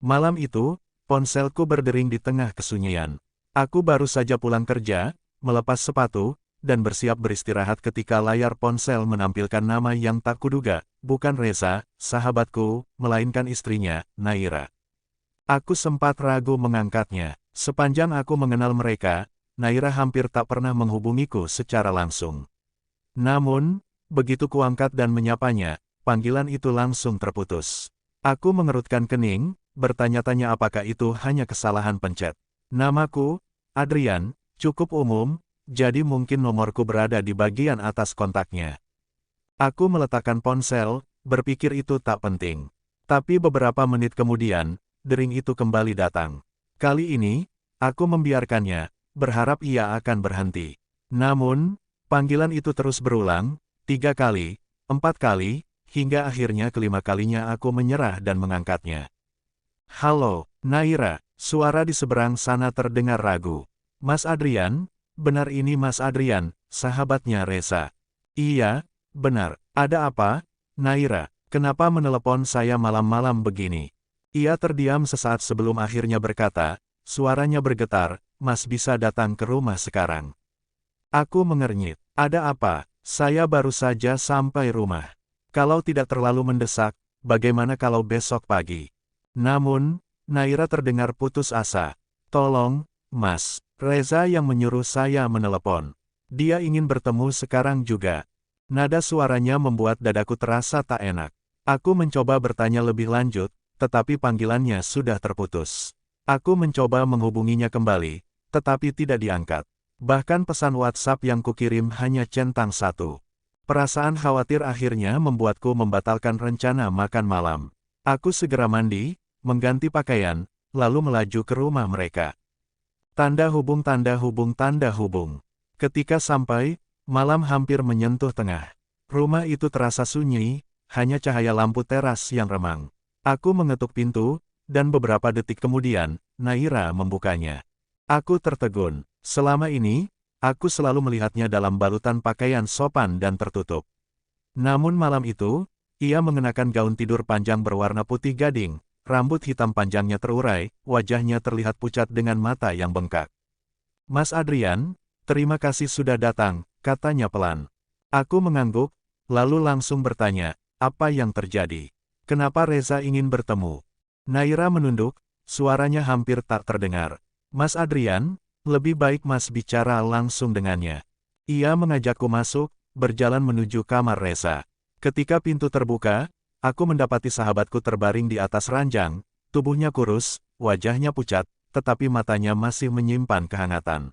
Malam itu, ponselku berdering di tengah kesunyian. Aku baru saja pulang kerja, melepas sepatu, dan bersiap beristirahat ketika layar ponsel menampilkan nama yang tak kuduga, bukan Reza, sahabatku, melainkan istrinya, Naira. Aku sempat ragu mengangkatnya. Sepanjang aku mengenal mereka, Naira hampir tak pernah menghubungiku secara langsung. Namun, begitu kuangkat dan menyapanya, panggilan itu langsung terputus. Aku mengerutkan kening, bertanya-tanya apakah itu hanya kesalahan pencet. Namaku, Adrian, cukup umum, jadi mungkin nomorku berada di bagian atas kontaknya. Aku meletakkan ponsel, berpikir itu tak penting. Tapi beberapa menit kemudian, dering itu kembali datang. Kali ini, aku membiarkannya, berharap ia akan berhenti. Namun, panggilan itu terus berulang, 3 kali, 4 kali, hingga akhirnya kelima kalinya aku menyerah dan mengangkatnya. Halo, Naira, suara di seberang sana terdengar ragu. Mas Adrian, benar ini Mas Adrian, sahabatnya Reza. Iya, benar, ada apa, Naira, kenapa menelepon saya malam-malam begini? Ia terdiam sesaat sebelum akhirnya berkata, suaranya bergetar, Mas bisa datang ke rumah sekarang. Aku mengernyit, ada apa, saya baru saja sampai rumah. Kalau tidak terlalu mendesak, bagaimana kalau besok pagi? Namun, Naira terdengar putus asa. Tolong, Mas, Reza yang menyuruh saya menelepon. Dia ingin bertemu sekarang juga. Nada suaranya membuat dadaku terasa tak enak. Aku mencoba bertanya lebih lanjut, tetapi panggilannya sudah terputus. Aku mencoba menghubunginya kembali, tetapi tidak diangkat. Bahkan pesan WhatsApp yang kukirim hanya centang 1. Perasaan khawatir akhirnya membuatku membatalkan rencana makan malam. Aku segera mandi, mengganti pakaian, lalu melaju ke rumah mereka. Tanda hubung tanda hubung tanda hubung. Ketika sampai, malam hampir menyentuh tengah. Rumah itu terasa sunyi, hanya cahaya lampu teras yang remang. Aku mengetuk pintu, dan beberapa detik kemudian, Naira membukanya. Aku tertegun. Selama ini, aku selalu melihatnya dalam balutan pakaian sopan dan tertutup. Namun malam itu, ia mengenakan gaun tidur panjang berwarna putih gading, rambut hitam panjangnya terurai, wajahnya terlihat pucat dengan mata yang bengkak. Mas Adrian, terima kasih sudah datang, katanya pelan. Aku mengangguk, lalu langsung bertanya, apa yang terjadi? Kenapa Reza ingin bertemu? Naira menunduk, suaranya hampir tak terdengar. Mas Adrian, lebih baik Mas bicara langsung dengannya. Ia mengajakku masuk, berjalan menuju kamar Reza. Ketika pintu terbuka, aku mendapati sahabatku terbaring di atas ranjang, tubuhnya kurus, wajahnya pucat, tetapi matanya masih menyimpan kehangatan.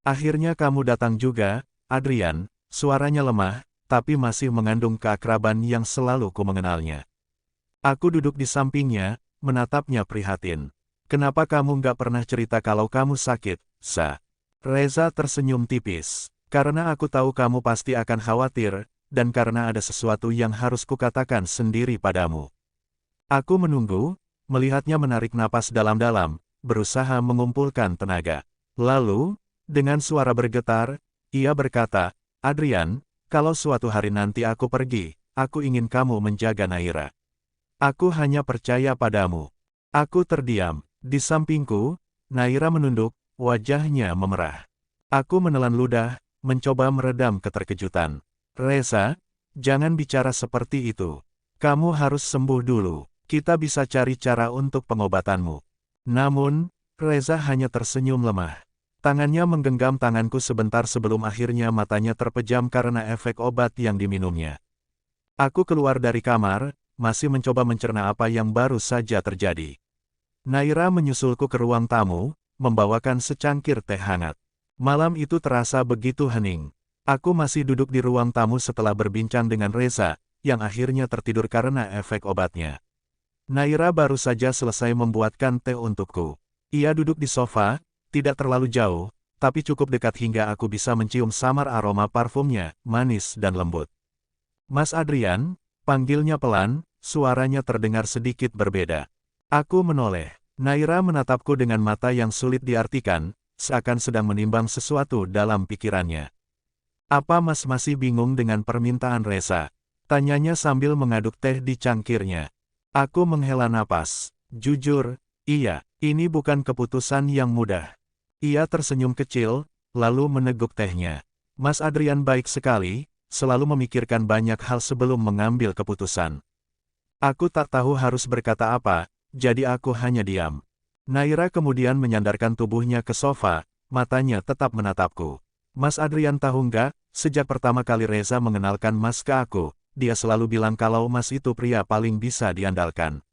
Akhirnya kamu datang juga, Adrian, suaranya lemah, tapi masih mengandung keakraban yang selalu ku mengenalnya. Aku duduk di sampingnya, menatapnya prihatin. Kenapa kamu nggak pernah cerita kalau kamu sakit, Sa? Reza tersenyum tipis. Karena aku tahu kamu pasti akan khawatir, dan karena ada sesuatu yang harus kukatakan sendiri padamu. Aku menunggu, melihatnya menarik napas dalam-dalam, berusaha mengumpulkan tenaga. Lalu, dengan suara bergetar, ia berkata, Adrian, kalau suatu hari nanti aku pergi, aku ingin kamu menjaga Naira. Aku hanya percaya padamu. Aku terdiam. Di sampingku, Naira menunduk, wajahnya memerah. Aku menelan ludah, mencoba meredam keterkejutan. Reza, jangan bicara seperti itu. Kamu harus sembuh dulu. Kita bisa cari cara untuk pengobatanmu. Namun, Reza hanya tersenyum lemah. Tangannya menggenggam tanganku sebentar sebelum akhirnya matanya terpejam karena efek obat yang diminumnya. Aku keluar dari kamar, masih mencoba mencerna apa yang baru saja terjadi. Naira menyusulku ke ruang tamu, membawakan secangkir teh hangat. Malam itu terasa begitu hening. Aku masih duduk di ruang tamu setelah berbincang dengan Reza, yang akhirnya tertidur karena efek obatnya. Naira baru saja selesai membuatkan teh untukku. Ia duduk di sofa, tidak terlalu jauh, tapi cukup dekat hingga aku bisa mencium samar aroma parfumnya, manis dan lembut. Mas Adrian, panggilnya pelan, suaranya terdengar sedikit berbeda. Aku menoleh. Naira menatapku dengan mata yang sulit diartikan, seakan sedang menimbang sesuatu dalam pikirannya. Apa Mas masih bingung dengan permintaan Reza? Tanyanya sambil mengaduk teh di cangkirnya. Aku menghela napas. Jujur, iya, ini bukan keputusan yang mudah. Ia tersenyum kecil, lalu meneguk tehnya. Mas Adrian baik sekali, selalu memikirkan banyak hal sebelum mengambil keputusan. Aku tak tahu harus berkata apa, jadi aku hanya diam. Naira kemudian menyandarkan tubuhnya ke sofa, matanya tetap menatapku. Mas Adrian tahu nggak, sejak pertama kali Reza mengenalkan Mas ke aku, dia selalu bilang kalau Mas itu pria paling bisa diandalkan.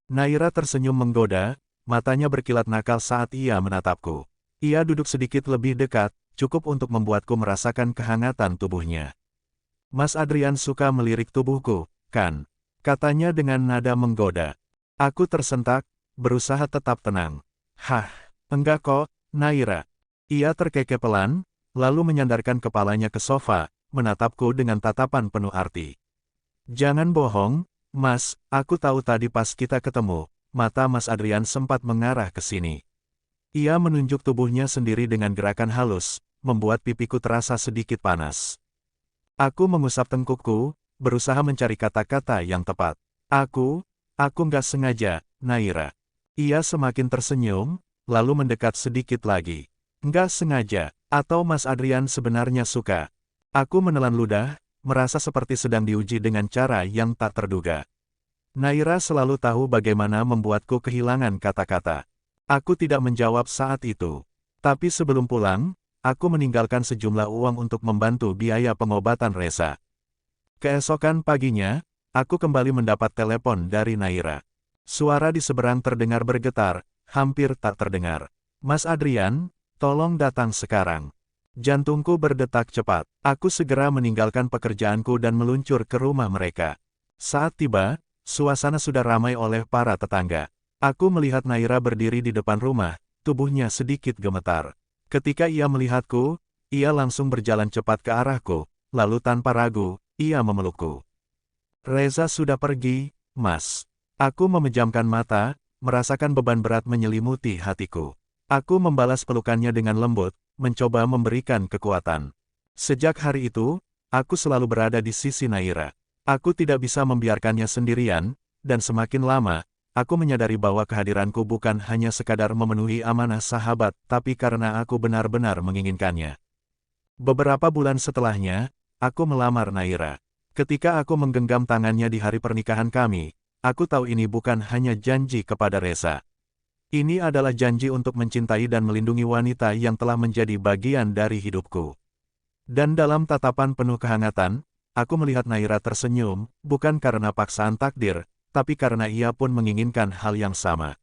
Naira tersenyum menggoda, matanya berkilat nakal saat ia menatapku. Ia duduk sedikit lebih dekat, cukup untuk membuatku merasakan kehangatan tubuhnya. Mas Adrian suka melirik tubuhku, kan? Katanya dengan nada menggoda. Aku tersentak, berusaha tetap tenang. Hah, enggak kok, Naira. Ia terkekeh pelan, lalu menyandarkan kepalanya ke sofa, menatapku dengan tatapan penuh arti. Jangan bohong, Mas, aku tahu tadi pas kita ketemu, mata Mas Adrian sempat mengarah ke sini. Ia menunjuk tubuhnya sendiri dengan gerakan halus, membuat pipiku terasa sedikit panas. Aku mengusap tengkukku, berusaha mencari kata-kata yang tepat. Aku nggak sengaja, Naira. Ia semakin tersenyum, lalu mendekat sedikit lagi. Nggak sengaja, atau Mas Adrian sebenarnya suka. Aku menelan ludah, merasa seperti sedang diuji dengan cara yang tak terduga. Naira selalu tahu bagaimana membuatku kehilangan kata-kata. Aku tidak menjawab saat itu. Tapi sebelum pulang, aku meninggalkan sejumlah uang untuk membantu biaya pengobatan Reza. Keesokan paginya, aku kembali mendapat telepon dari Naira. Suara di seberang terdengar bergetar, hampir tak terdengar. Mas Adrian, tolong datang sekarang. Jantungku berdetak cepat. Aku segera meninggalkan pekerjaanku dan meluncur ke rumah mereka. Saat tiba, suasana sudah ramai oleh para tetangga. Aku melihat Naira berdiri di depan rumah, tubuhnya sedikit gemetar. Ketika ia melihatku, ia langsung berjalan cepat ke arahku, lalu tanpa ragu, ia memelukku. Reza sudah pergi, Mas. Aku memejamkan mata, merasakan beban berat menyelimuti hatiku. Aku membalas pelukannya dengan lembut, mencoba memberikan kekuatan. Sejak hari itu, aku selalu berada di sisi Naira. Aku tidak bisa membiarkannya sendirian, dan semakin lama, aku menyadari bahwa kehadiranku bukan hanya sekadar memenuhi amanah sahabat, tapi karena aku benar-benar menginginkannya. Beberapa bulan setelahnya, aku melamar Naira. Ketika aku menggenggam tangannya di hari pernikahan kami, aku tahu ini bukan hanya janji kepada Reza. Ini adalah janji untuk mencintai dan melindungi wanita yang telah menjadi bagian dari hidupku. Dan dalam tatapan penuh kehangatan, aku melihat Naira tersenyum, bukan karena paksaan takdir, tapi karena ia pun menginginkan hal yang sama.